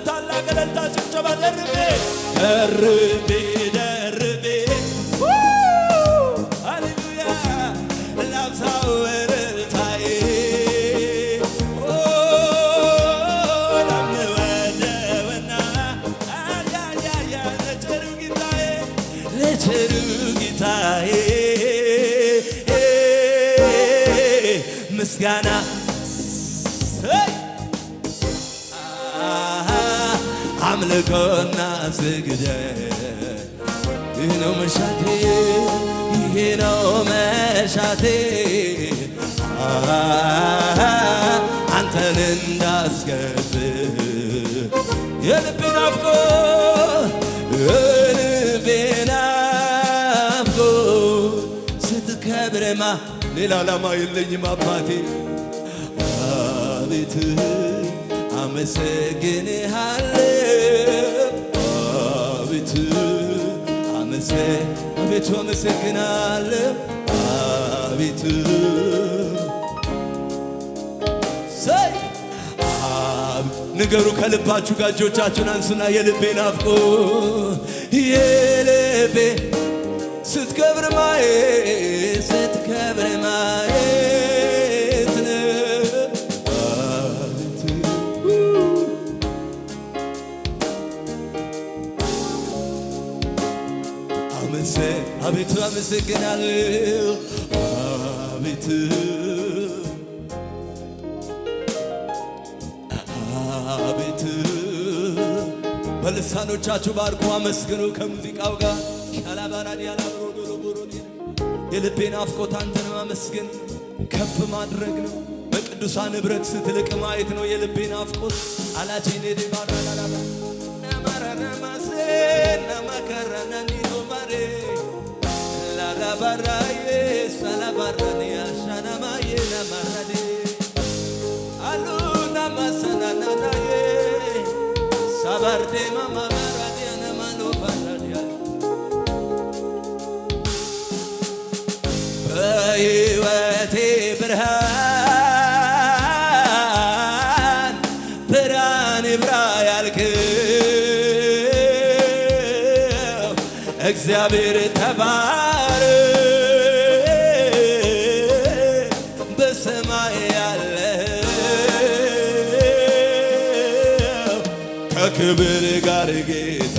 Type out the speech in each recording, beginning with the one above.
በታላቅ እልልታ ጭብጨባ ደርቤ ደርቤ ደርቤ ሃሌሉያ ላብዛው እልልታዬ ለምወደውና አያያያ ለቸሩ ጌታዬ ምስጋና አምልኮና ስግደት ይህ ነው መሻቴ ይሄ ነው መሻቴ አንተን እንዳስከብር የልቤ ናፍቆት ስትከብርማ ሌላ ዓላማ የለኝም አባቴ አቤት አመሰግንሃለሁ አቤት አመሰግናለሁ አቤት ንገሩ ከልባችሁ ጋር እጆቻችሁን አንሱና የልቤ ናፍቆት የልቤ ስትከብር ማየት አቤቱ አመሰግናለሁ አቤቱ አቤቱ በልሳኖቻችሁ ባርኩ አመስግኑ ከሙዚቃው ጋር ሻላባራዲ ያላብሮዶሮቦሮዲ የልቤ ናፍቆት አንተን ማመስገን ከፍ ማድረግ ነው በቅዱሳን ህብረት ስትልቅ ማየት ነው የልቤ ናፍቆት አላጄኔ ዲባራላላ ናማራናማሴ ናማካራናኒ ኖማሬ ላላባራዬ ሳላባራኒ አሻናማዬ ናማራዴ አሉ ናማሰናናናዬ ሳባርዴ ማማራዲ አናማኖ ባራዲያ በሕይወቴ ብርሃን ይብራ ያልከው እግዚአብሔር ተባረክ በሰማይ ያለው ከክብር ጋር ጌታ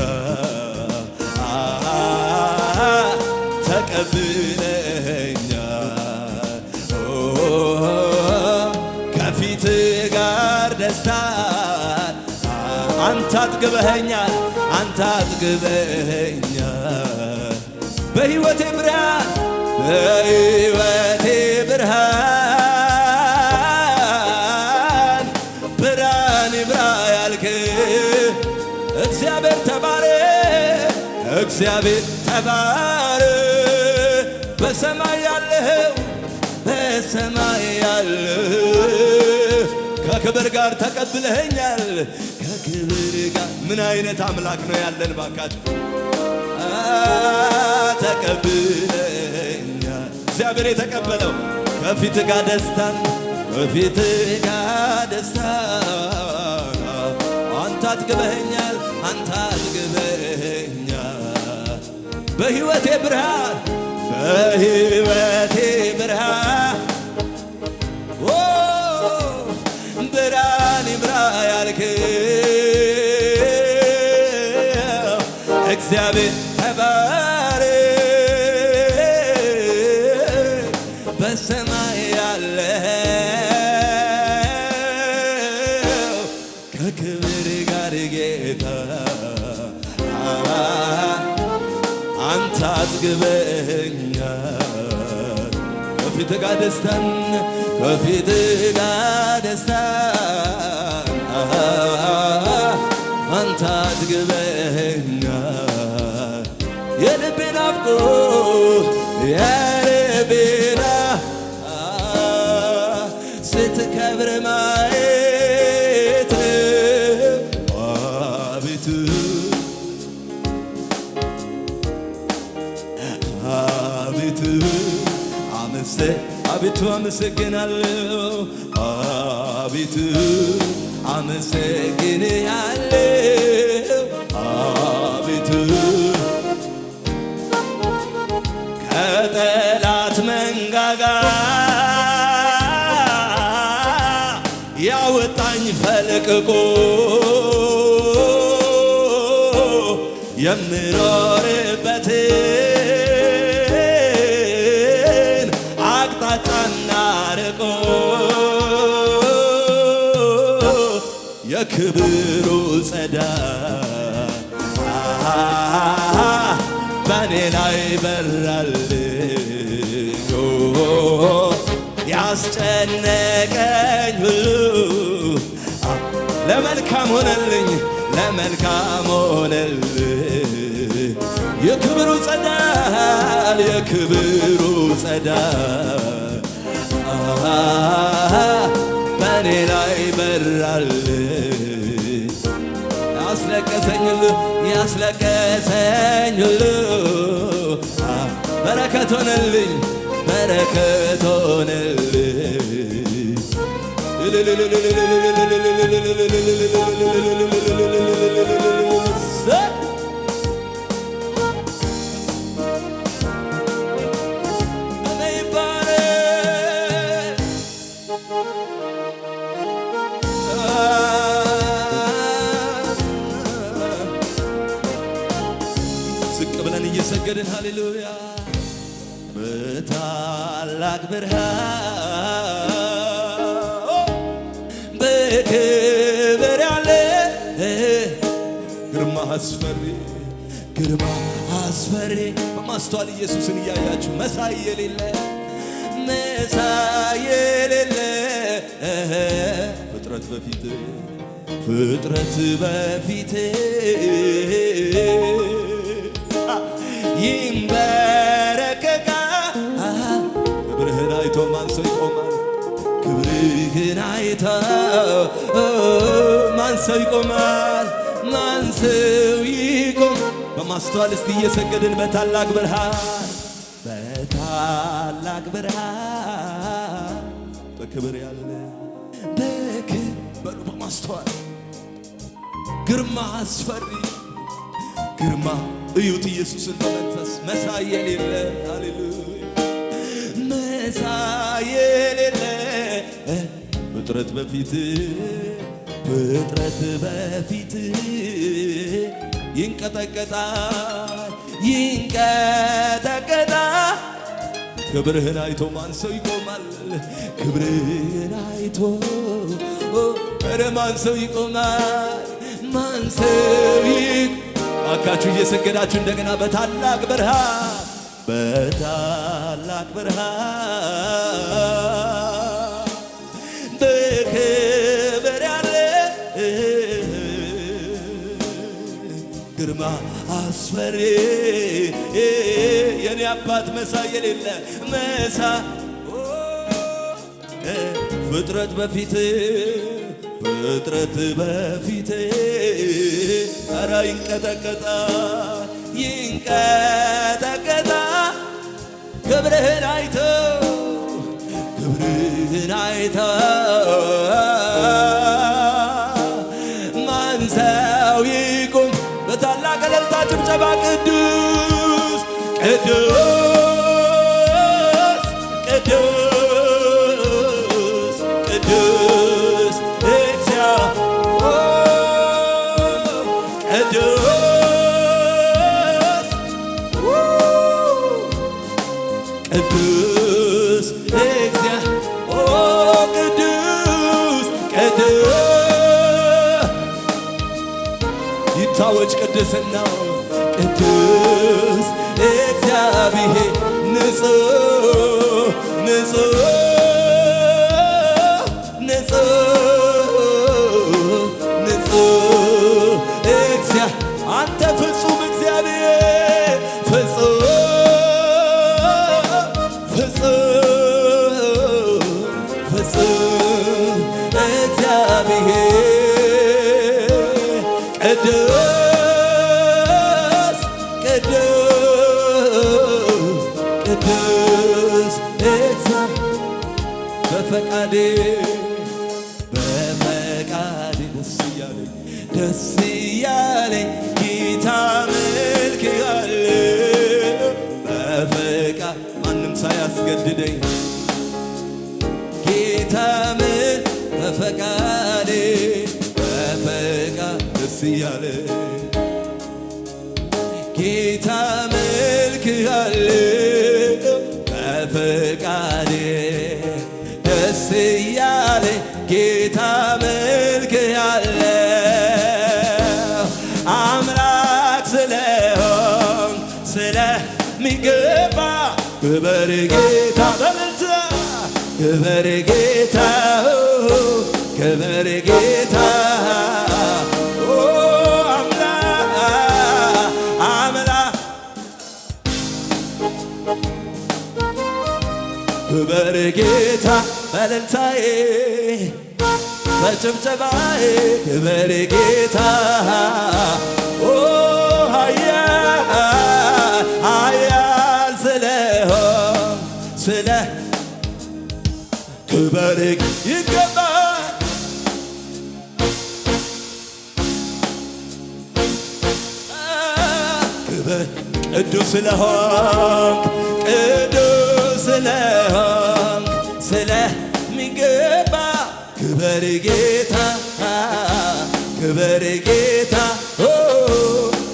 ተቀብለኛል ከፊት ጋር ደስታ አንተ አጥግበኸኛል በሕይወቴ ብርሃን ይብራ ያልክ እግዚአብሔር ተባረክ በሰማይ ያለህ ከክብር ጋር ተቀብለኸኛል ከክብር ጋር ምን አይነት አምላክ ነው ያለን ባካችሁ ተቀብለኸኛል እግዚአብሔር የተቀበለው ከፊት ጋር ደስታን አንተ አጥግበኸኛል በሕይወቴ ብርሃን ይብራ ያልከው እግዚአብሔር ተባረክ በሰማይ ያለው ከክብር ጋር ጌታ አንተ አጥግበኸኛል ከፊት ጋር ደስታን አንተ አጥግበኸኛል የልቤ ናፍቆት ስትከብር ማየት አቤቱ አመሰግናለሁ አቤቱ አመሰግንሃለሁ ተጠንቅቆ የምኖርበትን አቅጣጫና ርቆ የክብሩ ጸዳል በኔ ላይ በራልኝ ያስጨነቀኝ ሁሉ ለመልካም ሆነልኝ ለመልካም ሆነልኝ የክብሩ ጸዳል የክብሩ ጸዳል በኔ ላይ በራልኝ ያስለቀሰኝ ሁሉ በረከት ሆነልኝ በረከት ሆነልኝ ዝቅ ብለን እየሰገድን ሃሌሉያ በታላቅ ብርሃን በክብር ያለ ግርማ አስፈሪ በማስተዋል ኢየሱስን እያያችሁ መሳይ የሌለ ፍጥረት በፊት ይንበረከካል ክብርህን አይቶ ማን ሰው ይቆማል ክብርህን አይቶ ማን ሰው ይቆማል ማን ሰው ይቆም በማስተዋል እስቲ እየሰገድን በታላቅ ብርሃን በክብር ያለ በሉ በማስተዋል ግርማ አስፈሪ ግርማ እዩት ኢየሱስን በመንፈስ መሳይ የሌለ ሃሌሉያ መሳይ የሌለ ፍጥረት በፊት ይንቀጠቀጣል ክብርህን አይቶ ማን ሰው ይቆማል ክብርህን አይቶ ማን ሰው ይቆማል ማን ሰው አካችሁ እየሰገዳችሁ እንደገና በታላቅ ብርሃን በክብር ያለ ግርማ አስፈሪ የኔ አባት መሳይ የሌለ ፍጥረት በፊት ኧረ ይንቀጠቀጣል ክብርህን አይቶ ማን ሰው ይቁም በታላቅ እልልታ ጭብጨባ ቅዱስ ይታወጅ ቅድስናው ቅዱስ እግዚአብሔር ንጹሕ አንተ ፍጹም እግዚአብሔር ፍጹም እግዚአብሔር ቅዱስ በፈቃዴ ደስ እያለኝ ጌታ መልክሃለሁ በፈቃድ ማንም ሳያስገድደኝ ጌታ በፈቃዴ ደስ እያለ ጌታ መልክሃለሁ በፈቃዴ ደስ እያለ ጌታ መልክሃለሁ አምላክ ስለሆንክ ስለሚገባ ክበር ጌታ በምልጃ ክበር ጌታ ክበር ጌታ ክበር ጌታ በእልልታዬ በጭብጨባዬ ክበር ጌታ ኃያል ስለሆንክ ስለ ክበር ይገባል ክበር ቅዱስ ስለሆንክ ቅዱስ ስለሆንክ ስለሚገባ ክበር ጌታ ክበር ጌታ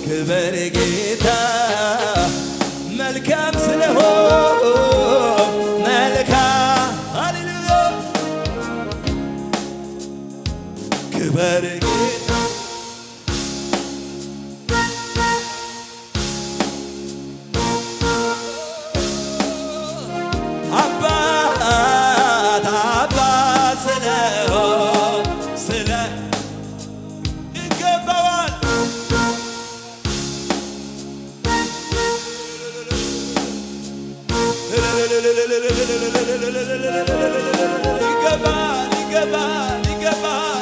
ክበር ጌታ መልካም ስለሆንክ መልካም ሃሌሉያ ክበር ጌታ ይገባል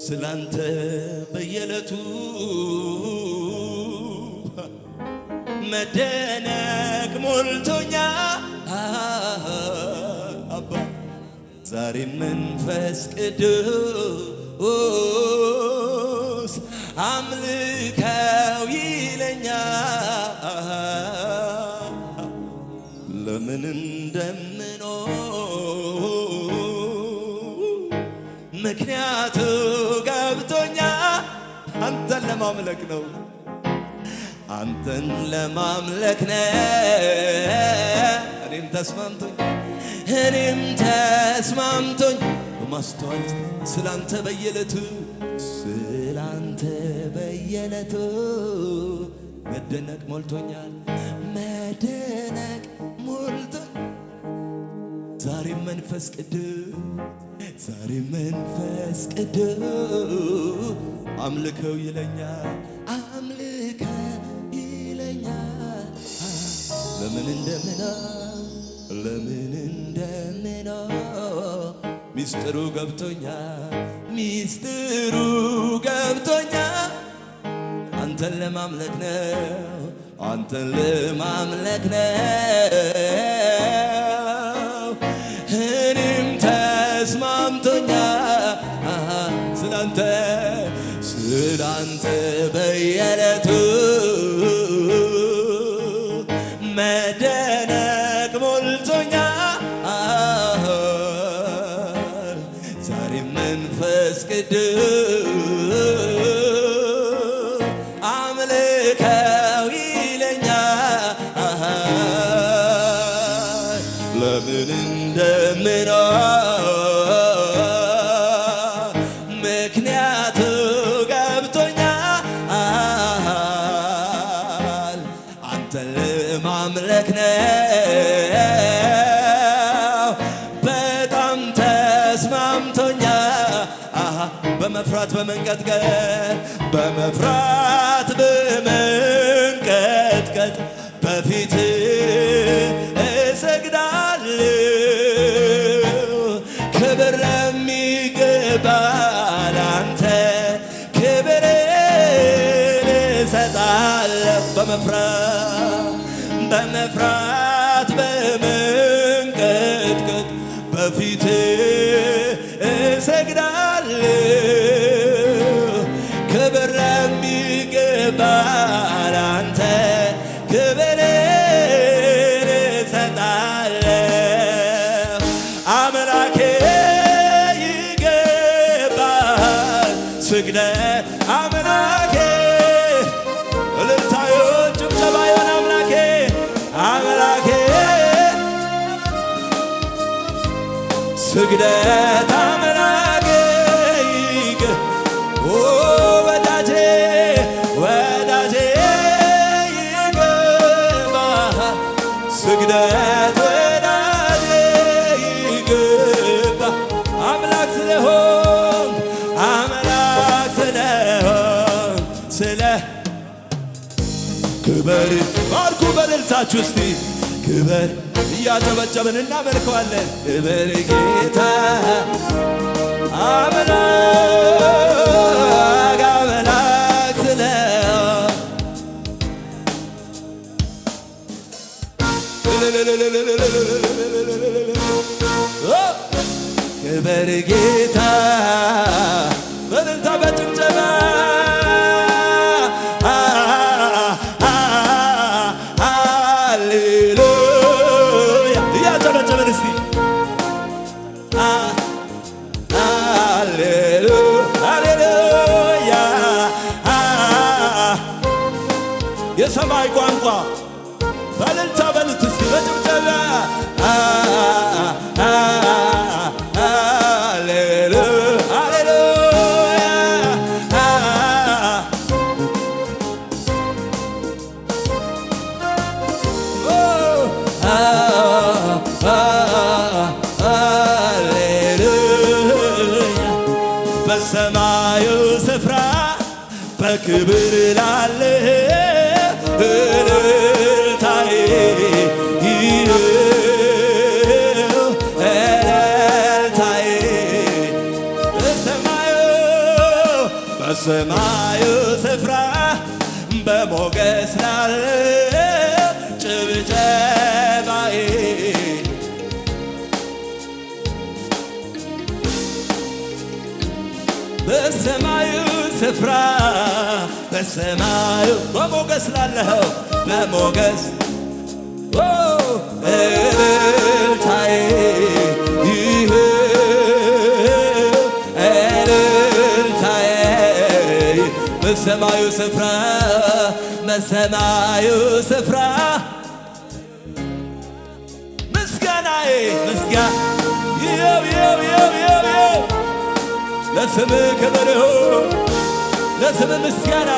ስላንተ በየዕለቱ መደነቅ ሞልቶኛል አባ ዛሬ መንፈስ ቅዱስ አምልከው ይለኛል ለምን እንደምኖር ምክንያቱ ገብቶኛል አንተን ለማምለክ ነው አንተን ለማምለክ ነው እኔም ተስማምቶኝ በማስተዋል ስላንተ በየዕለቱ መደነቅ ሞልቶኛል መደነቅ ሞልቶኝ ዛሬም መንፈስ ቅዱስ አምልከው ይለኛል ለምን እንደምኖር ሚስጥሩ ገብቶኛል አንተን ለማምለክ ነው እኔም ተስማምቶኛል ስላንተ በየዕለቱ መደነቅ ሞልቶኛል ዛሬም መንፈስ ቅዱስ አምልከው ይለኛል ለምን እንደምኖር ምክንያቱ ገብቶኛል አንተን ለማምለክ ነው በጣም ተስማምቶኛል በመፍራት በመንቀጥቀጥ በፊት እሰግዳለሁ ክብር ለሚገባ ላንተ ክብርን እሰጣለሁ በመፍራት አምላኬ ይገባል ስግደት አምላኬ እልልታዮን ጭብጨባዮን አምላኬ አምላኬ ስግደት አምላኬ ወዳጄ ወዳጄ ይገባል ስግደት ወዳጄ ይገባል አምላክ ስለሆን አምላክ ስለሆን ስለ ክበር ባርኩ በእልልታችሁ እስቲ ክበር እያጨበጨብን እናመልከዋለን። ክበር ጌታ አምላክ አምላክ ስለሆን ክበር ጌታ በእልልታ በጭብጨባ ሃሌሉያ እያጨበጨብን እስቲ ሃሌሉያ የሰማይ ቋንቋ በእልልታ በሉት እስቲ በጭብጨባ በሰማዩ ስፍራ በክብር ላለ እልልታዬ እልልታዬ በሰማዩ ስፍራ በሞገስ ላለ ጭብጨባዬ በሰማዩ ስፍራ በሰማዩ በሞገስ ላለኸው በሞገስ እልልታዬ እልልታዬ በሰማዩ ስፍራ በሰማዩ ስፍራ ምስጋናዬ ምስጋና ለስምህ ክብር ይሁን ለስምህ ምስጋና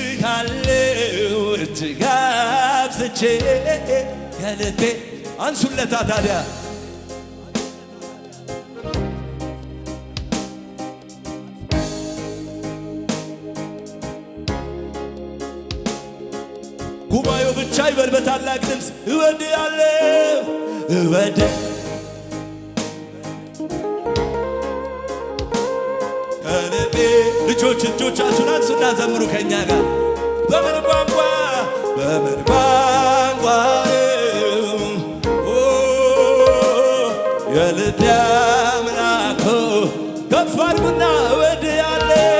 እወድሃለሁ እጅግ አብዝቼ ከልቤ አንሱለታ ታዲያ ጉባኤው ብቻ ይበል በታላቅ ድምፅ እወድሃለሁ ከልቤ ልጆች እጆቻችሁን አንሱና ዘምሩ ከእኛ ጋር በምን ቋንቋ የልቤ አምላክ ከፍ አድርጉና እወድሃለሁ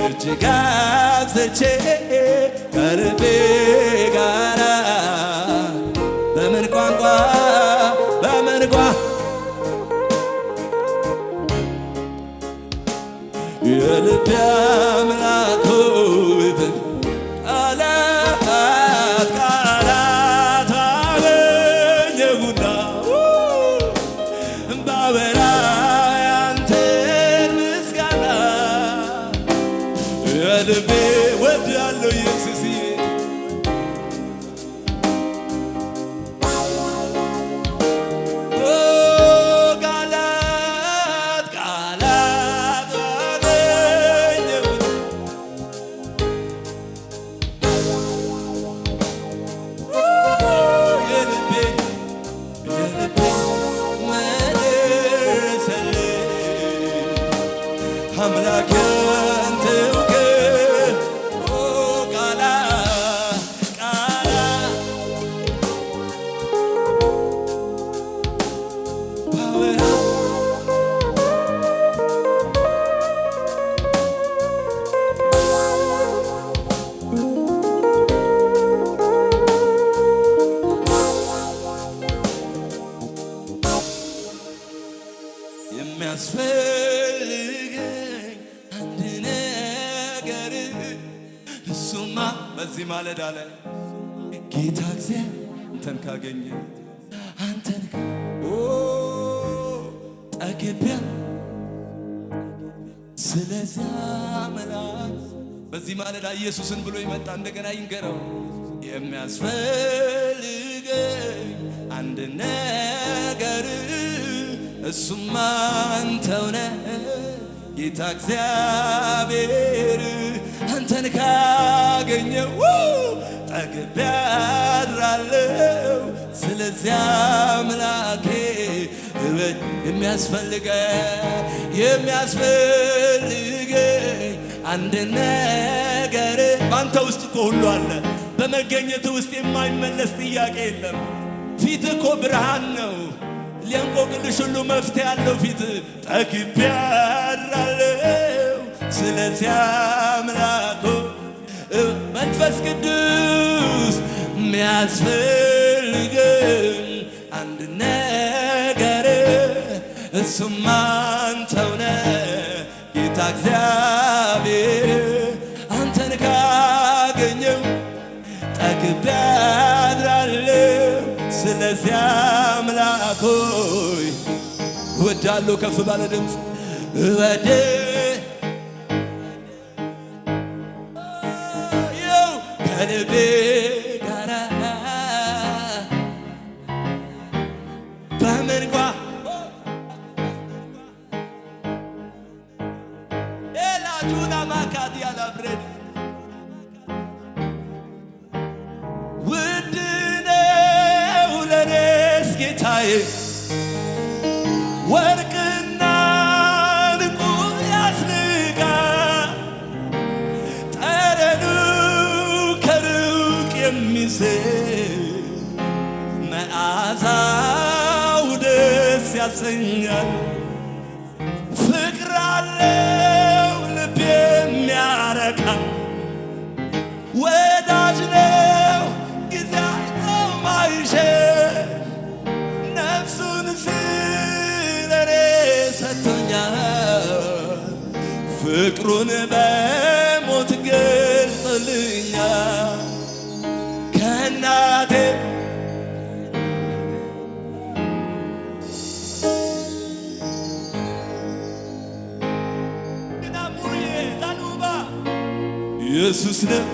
እጅግ አብዝቼ ከልቤ ጋራ በምን ቋንቋ የልቤ አምላክ ቃላት አገኘሁና ባወራ ያንተን ምስጋና የልቤ እወድሃለሁ ኢየሱስዬ አምላክ ያንተው ግን ቃላት እሱማ በዚህ ማለዳ ላይ ጌታ እግዚአብሔር አንተን ካገኘ አንተን ጠግቤ ስለዚያ መልአክ በዚህ ማለዳ ኢየሱስን ብሎ ይመጣ እንደገና ይንገረው። የሚያስፈልገኝ አንድ ነገር እሱማ አንተው ነህ ጌታ እግዚአብሔር አንተን ካገኘው ጠግቤ አድራለሁ ስለዚያ አምላኬ የሚያስፈልገኝ አንድ ነገር ባንተ ውስጥ እኮ ሁሉ አለ። በመገኘት ውስጥ የማይመለስ ጥያቄ የለም። ፊት እኮ ብርሃን ነው። ሊንቆቅልሽ ሁሉ መፍትሄ ያለው ፊት ጠግቤ አድራለሁ ስለዚያ አምላክ መንፈስ ቅዱስ የሚያስፈልገኝ አንድ ነገር እሱማ አንተው ነህ ጌታ እግዚአብሔር አንተን ካገኘው ጠግቤ አድራለሁ ስለዚያ አምላክ እወዳለሁ። ከፍ ባለ ድምፅ ከልቤ ጋራ በመንጓ ኤላጁና ማካድ ያላብረድ ውድ ነው ለኔስ ጌታዬ ወርቅና ዕንቁ ያስንቃል ጠረኑ ከሩቅ የሚስብ መዓዛው ደስ ያሰኛል። ፍቅር አለው ልብ የሚያረካ ወዳጅ ነው ጊዜ አይተው ነፍሱን ስለኔ ሰጥቶኛል። ፍቅሩን በሞት ገልጦልኛል ከእናቴ ኢየሱስ ነው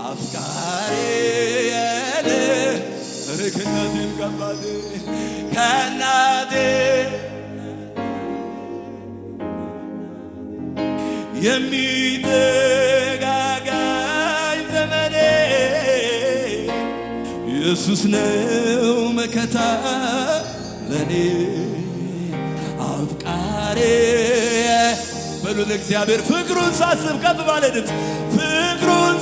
አፍቃሪ የኔ ከእናቴም ከአባቴ ከእናቴ የሚጠጋጋኝ ዘመኔ ኢየሱስ ነው መከታ ለኔ አፍቃሪ በሉ ለእግዚአብሔር ፍቅሩን ሳስብ ከፍ ባለ ድምፅ ፍቅሩን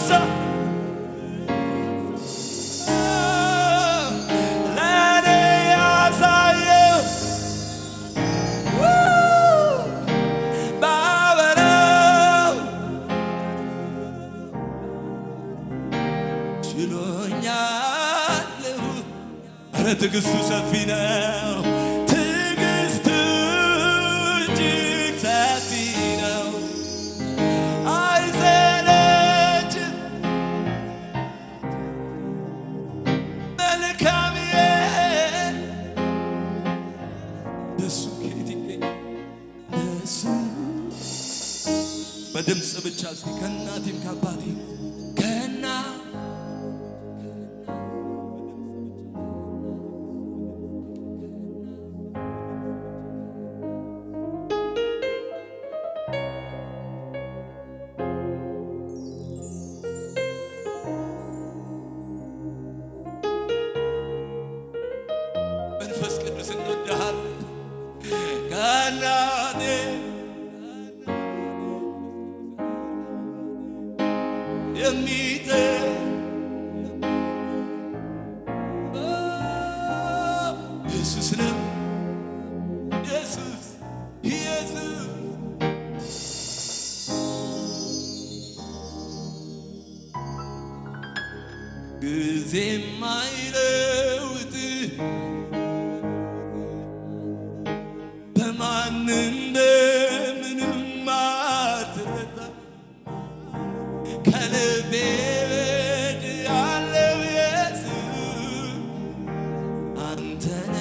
ለኔ ያሳየው ባበረው ችሎኛል። ኧረ ትዕግሥቱ ሰፊ ነው በድምፅ ብቻ እስኪ ከእናቴም ከአባቴ ከና መንፈስ ቅዱስ እንወድሃለን ከእናቴ ኢየሱስ ነው ኢየሱስ ጊዜ የማይለውጥ በማን አንተነ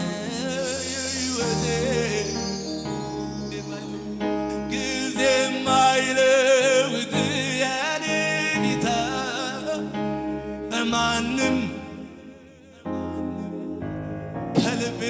ሕይወቴ ጊዜ ማይለውጥ የኔ ጌታ በማንም ከልቤ